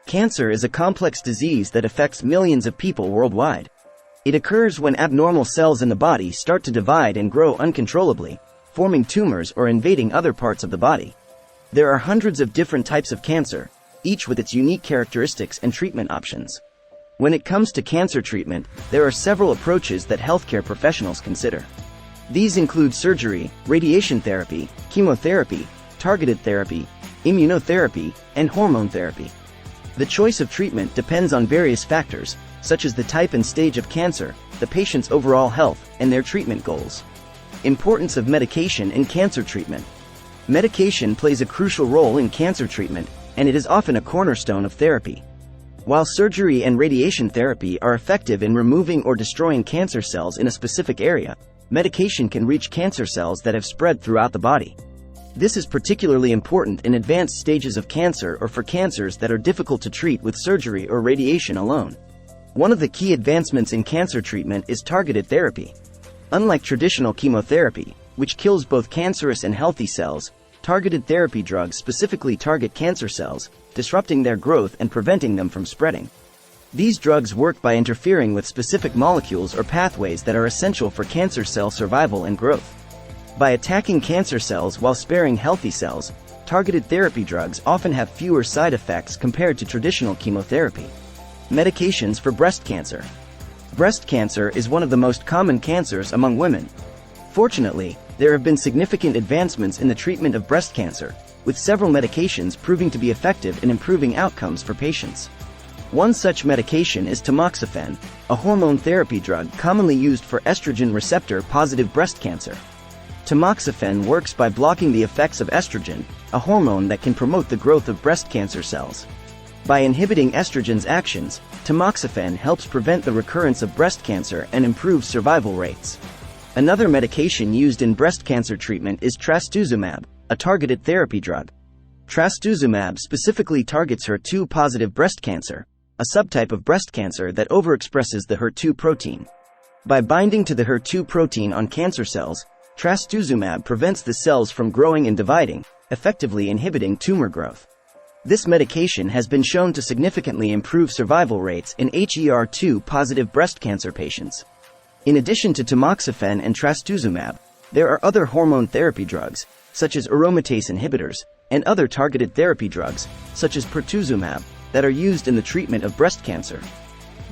Cancer is a complex disease that affects millions of people worldwide. It occurs when abnormal cells in the body start to divide and grow uncontrollably, forming tumors or invading other parts of the body. There are hundreds of different types of cancer, each with its unique characteristics and treatment options. When it comes to cancer treatment, there are several approaches that healthcare professionals consider. These include surgery, radiation therapy, chemotherapy, targeted therapy, immunotherapy, and hormone therapy. The choice of treatment depends on various factors, such as the type and stage of cancer, the patient's overall health, and their treatment goals. Importance of medication in cancer treatment. Medication plays a crucial role in cancer treatment, and it is often a cornerstone of therapy. While surgery and radiation therapy are effective in removing or destroying cancer cells in a specific area, medication can reach cancer cells that have spread throughout the body. This is particularly important in advanced stages of cancer or for cancers that are difficult to treat with surgery or radiation alone. One of the key advancements in cancer treatment is targeted therapy. Unlike traditional chemotherapy, which kills both cancerous and healthy cells, targeted therapy drugs specifically target cancer cells, disrupting their growth and preventing them from spreading. These drugs work by interfering with specific molecules or pathways that are essential for cancer cell survival and growth. By attacking cancer cells while sparing healthy cells, targeted therapy drugs often have fewer side effects compared to traditional chemotherapy. Medications for breast cancer. Breast cancer is one of the most common cancers among women. Fortunately, there have been significant advancements in the treatment of breast cancer, with several medications proving to be effective in improving outcomes for patients. One such medication is tamoxifen, a hormone therapy drug commonly used for estrogen receptor-positive breast cancer. Tamoxifen works by blocking the effects of estrogen, a hormone that can promote the growth of breast cancer cells. By inhibiting estrogen's actions, tamoxifen helps prevent the recurrence of breast cancer and improves survival rates. Another medication used in breast cancer treatment is trastuzumab, a targeted therapy drug. Trastuzumab specifically targets HER2-positive breast cancer, a subtype of breast cancer that overexpresses the HER2 protein. By binding to the HER2 protein on cancer cells, trastuzumab prevents the cells from growing and dividing, effectively inhibiting tumor growth. This medication has been shown to significantly improve survival rates in HER2-positive breast cancer patients. In addition to tamoxifen and trastuzumab, there are other hormone therapy drugs, such as aromatase inhibitors, and other targeted therapy drugs, such as pertuzumab, that are used in the treatment of breast cancer.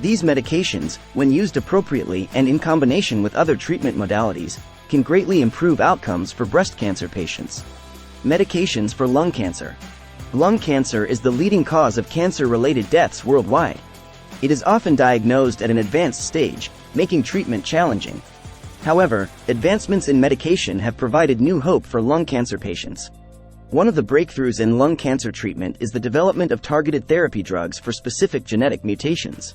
These medications, when used appropriately and in combination with other treatment modalities, can greatly improve outcomes for breast cancer patients. Medications for lung cancer. Lung cancer is the leading cause of cancer-related deaths worldwide. It is often diagnosed at an advanced stage, making treatment challenging. However, advancements in medication have provided new hope for lung cancer patients. One of the breakthroughs in lung cancer treatment is the development of targeted therapy drugs for specific genetic mutations.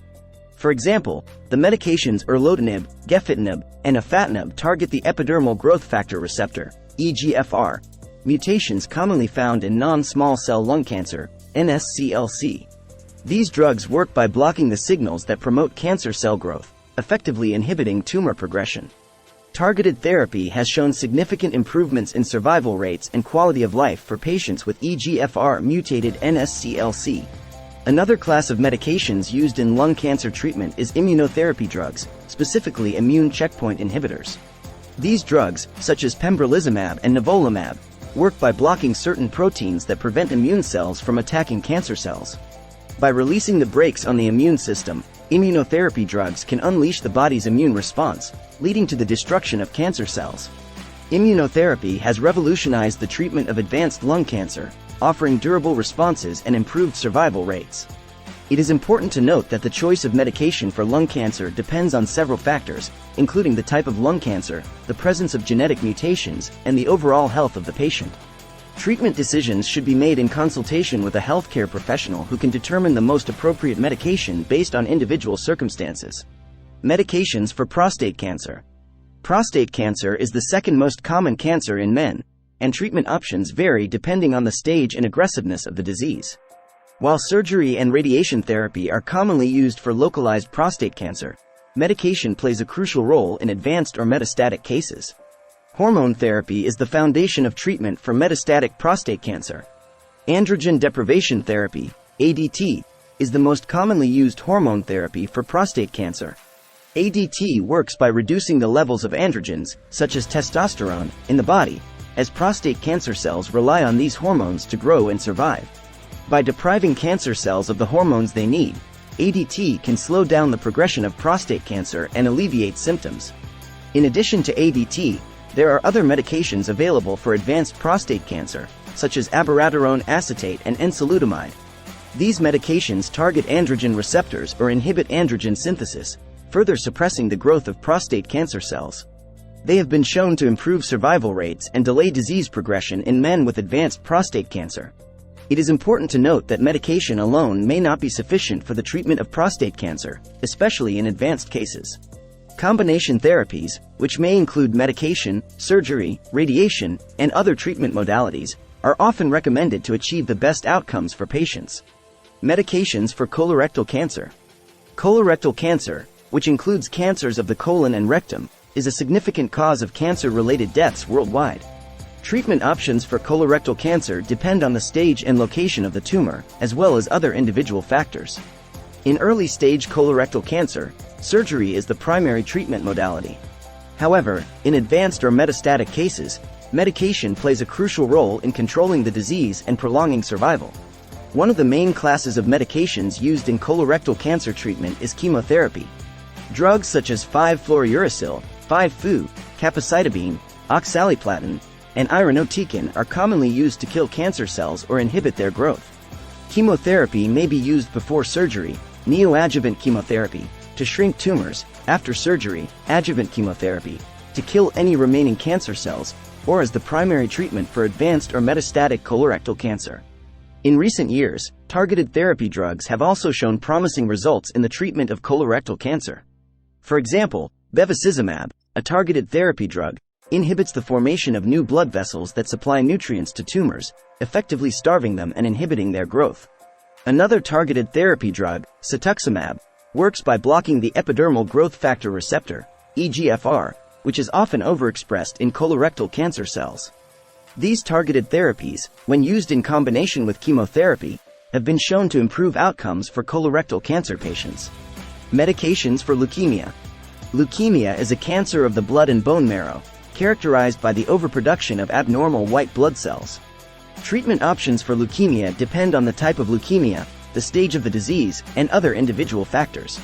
For example, the medications erlotinib, gefitinib, and afatinib target the epidermal growth factor receptor, EGFR, mutations commonly found in non-small cell lung cancer, NSCLC. These drugs work by blocking the signals that promote cancer cell growth, effectively inhibiting tumor progression. Targeted therapy has shown significant improvements in survival rates and quality of life for patients with EGFR-mutated NSCLC. Another class of medications used in lung cancer treatment is immunotherapy drugs, specifically immune checkpoint inhibitors. These drugs, such as pembrolizumab and nivolumab, work by blocking certain proteins that prevent immune cells from attacking cancer cells. By releasing the brakes on the immune system, immunotherapy drugs can unleash the body's immune response, leading to the destruction of cancer cells. Immunotherapy has revolutionized the treatment of advanced lung cancer, offering durable responses and improved survival rates. It is important to note that the choice of medication for lung cancer depends on several factors, including the type of lung cancer, the presence of genetic mutations, and the overall health of the patient. Treatment decisions should be made in consultation with a healthcare professional who can determine the most appropriate medication based on individual circumstances. Medications for prostate cancer. Prostate cancer is the second most common cancer in men, and treatment options vary depending on the stage and aggressiveness of the disease. While surgery and radiation therapy are commonly used for localized prostate cancer, medication plays a crucial role in advanced or metastatic cases. Hormone therapy is the foundation of treatment for metastatic prostate cancer. Androgen deprivation therapy, ADT, is the most commonly used hormone therapy for prostate cancer. ADT works by reducing the levels of androgens, such as testosterone, in the body, as prostate cancer cells rely on these hormones to grow and survive. By depriving cancer cells of the hormones they need, ADT can slow down the progression of prostate cancer and alleviate symptoms. In addition to ADT, there are other medications available for advanced prostate cancer, such as abiraterone acetate and enzalutamide. These medications target androgen receptors or inhibit androgen synthesis, further suppressing the growth of prostate cancer cells. They have been shown to improve survival rates and delay disease progression in men with advanced prostate cancer. It is important to note that medication alone may not be sufficient for the treatment of prostate cancer, especially in advanced cases. Combination therapies, which may include medication, surgery, radiation, and other treatment modalities, are often recommended to achieve the best outcomes for patients. Medications for colorectal cancer. Colorectal cancer, which includes cancers of the colon and rectum, is a significant cause of cancer-related deaths worldwide. Treatment options for colorectal cancer depend on the stage and location of the tumor, as well as other individual factors. In early-stage colorectal cancer, surgery is the primary treatment modality. However, in advanced or metastatic cases, medication plays a crucial role in controlling the disease and prolonging survival. One of the main classes of medications used in colorectal cancer treatment is chemotherapy. Drugs such as 5-fluorouracil, 5-FU, capecitabine, oxaliplatin, and irinotecan are commonly used to kill cancer cells or inhibit their growth. Chemotherapy may be used before surgery, neoadjuvant chemotherapy, to shrink tumors, after surgery, adjuvant chemotherapy, to kill any remaining cancer cells, or as the primary treatment for advanced or metastatic colorectal cancer. In recent years, targeted therapy drugs have also shown promising results in the treatment of colorectal cancer. For example, bevacizumab, a targeted therapy drug, inhibits the formation of new blood vessels that supply nutrients to tumors, effectively starving them and inhibiting their growth. Another targeted therapy drug, cetuximab, works by blocking the epidermal growth factor receptor, EGFR, which is often overexpressed in colorectal cancer cells. These targeted therapies, when used in combination with chemotherapy, have been shown to improve outcomes for colorectal cancer patients. Medications for leukemia. Leukemia is a cancer of the blood and bone marrow, characterized by the overproduction of abnormal white blood cells. Treatment options for leukemia depend on the type of leukemia, the stage of the disease, and other individual factors.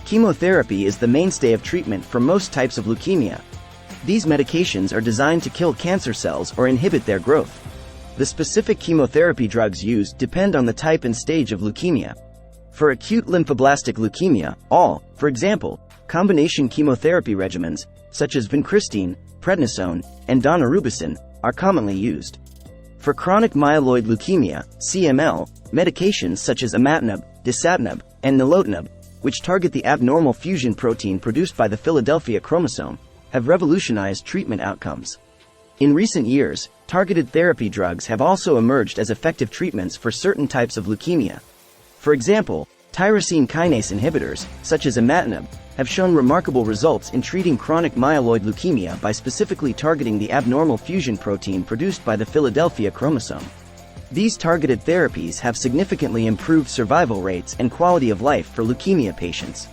Chemotherapy is the mainstay of treatment for most types of leukemia. These medications are designed to kill cancer cells or inhibit their growth. The specific chemotherapy drugs used depend on the type and stage of leukemia. For acute lymphoblastic leukemia, for example, combination chemotherapy regimens, such as vincristine, prednisone, and daunorubicin, are commonly used. For chronic myeloid leukemia, CML, medications such as imatinib, dasatinib, and nilotinib, which target the abnormal fusion protein produced by the Philadelphia chromosome, have revolutionized treatment outcomes. In recent years, targeted therapy drugs have also emerged as effective treatments for certain types of leukemia. For example, tyrosine kinase inhibitors, such as imatinib, have shown remarkable results in treating chronic myeloid leukemia by specifically targeting the abnormal fusion protein produced by the Philadelphia chromosome. These targeted therapies have significantly improved survival rates and quality of life for leukemia patients.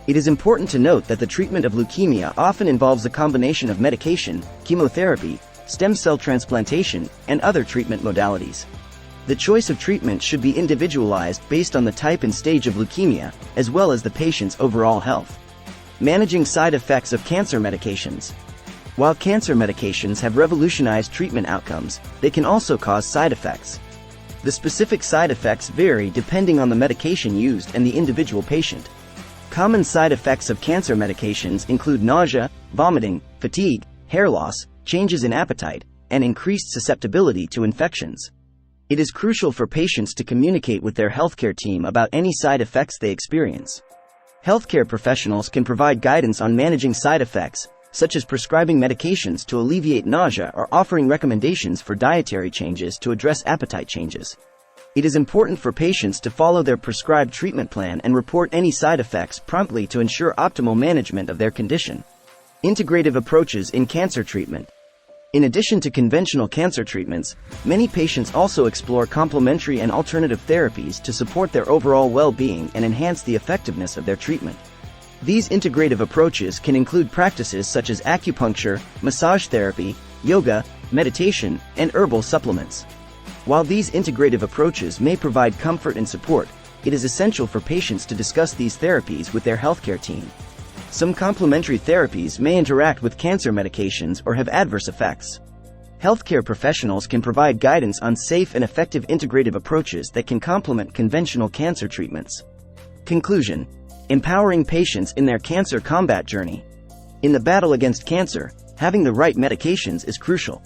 It is important to note that the treatment of leukemia often involves a combination of medication, chemotherapy, stem cell transplantation, and other treatment modalities. The choice of treatment should be individualized based on the type and stage of leukemia, as well as the patient's overall health. Managing side effects of cancer medications. While cancer medications have revolutionized treatment outcomes, they can also cause side effects. The specific side effects vary depending on the medication used and the individual patient. Common side effects of cancer medications include nausea, vomiting, fatigue, hair loss, changes in appetite, and increased susceptibility to infections. It is crucial for patients to communicate with their healthcare team about any side effects they experience. Healthcare professionals can provide guidance on managing side effects, such as prescribing medications to alleviate nausea or offering recommendations for dietary changes to address appetite changes. It is important for patients to follow their prescribed treatment plan and report any side effects promptly to ensure optimal management of their condition. Integrative approaches in cancer treatment. In addition to conventional cancer treatments, many patients also explore complementary and alternative therapies to support their overall well-being and enhance the effectiveness of their treatment. These integrative approaches can include practices such as acupuncture, massage therapy, yoga, meditation, and herbal supplements. While these integrative approaches may provide comfort and support, it is essential for patients to discuss these therapies with their healthcare team. Some complementary therapies may interact with cancer medications or have adverse effects. Healthcare professionals can provide guidance on safe and effective integrative approaches that can complement conventional cancer treatments. Conclusion: empowering patients in their cancer combat journey. In the battle against cancer, having the right medications is crucial.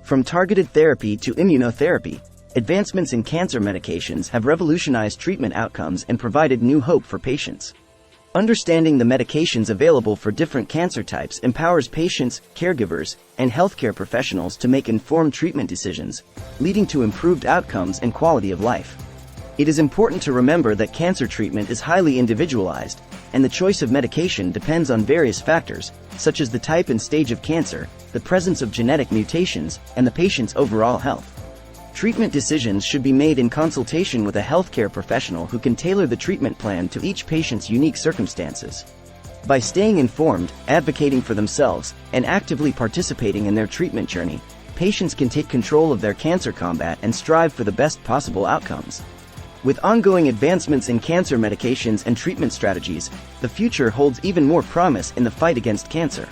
From targeted therapy to immunotherapy, advancements in cancer medications have revolutionized treatment outcomes and provided new hope for patients. Understanding the medications available for different cancer types empowers patients, caregivers, and healthcare professionals to make informed treatment decisions, leading to improved outcomes and quality of life. It is important to remember that cancer treatment is highly individualized, and the choice of medication depends on various factors, such as the type and stage of cancer, the presence of genetic mutations, and the patient's overall health. Treatment decisions should be made in consultation with a healthcare professional who can tailor the treatment plan to each patient's unique circumstances. By staying informed, advocating for themselves, and actively participating in their treatment journey, patients can take control of their cancer combat and strive for the best possible outcomes. With ongoing advancements in cancer medications and treatment strategies, the future holds even more promise in the fight against cancer.